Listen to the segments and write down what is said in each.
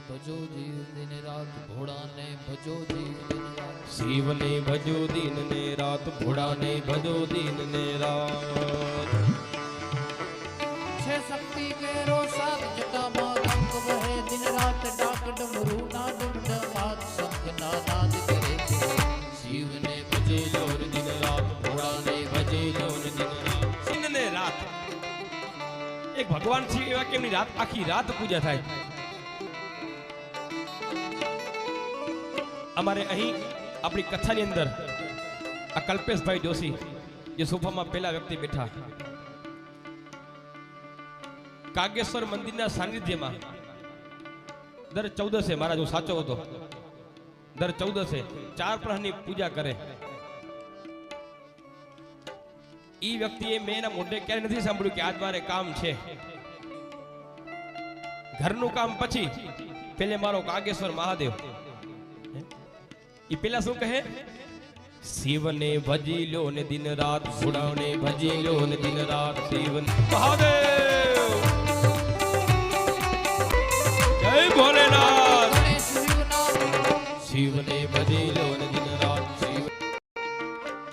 ભજો જીવ દિન રાત ભોળાને ભજો જીવ દિન રાત શિવને ભજો દિન ને રાત ભોળાને ભજો દિન ને રાત છે શક્તિ કેરો સાત જટામાં રંગ વહે દિન રાત ડાક ડમરૂ ના ડમડમાત શંખ ના નાદ કરે શિવને ભજો જોર દિન રાત ભોળાને ભજો જોર દિન રાત દિન ને રાત એક ભગવાન છે એવા કે એમની રાત આખી રાત પૂજા થાય. અમારે અહીં આપણી કથાની અંદર આ કલ્પેશભાઈ જોશી જે સોફામાં પહેલા વ્યક્તિ બેઠા કાગેશ્વર મંદિરના સાનિધ્યમાં દર 14 મારા જો સાચો હતો દર 14 4 પ્રહરની પૂજા કરે. ઈ વ્યક્તિએ મેં એના મોઢે ક્યારે નથી સાંભળ્યું કે આજ મારે કામ છે. ઘરનું કામ પછી પેલે મારો કાગેશ્વર મહાદેવ ઈ પેલા શું કહે શિવને ભજી લો ને દિન રાત ભોળાને ભજી લો ને દિન રાત શિવ મહાદેવ જય ભોલેનાથ શિવને ભજી લો ને દિન રાત શિવ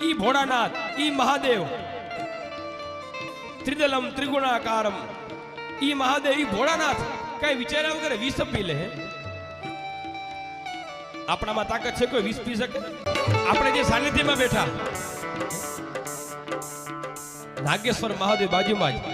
ઈ ભોળાનાથ ઈ મહાદેવ ત્રિદલમ ત્રિગુણાકારમ ઈ મહાદેવ ઈ ભોળાનાથ કઈ વિચાર્યા વગર વિષ પી લે. આપણામાં તાકાત છે કોઈ વિષ પી શકે? આપણે જે સાનિધ્યમાં બેઠા નાગેશ્વર મહાદેવ બાજુમાં જ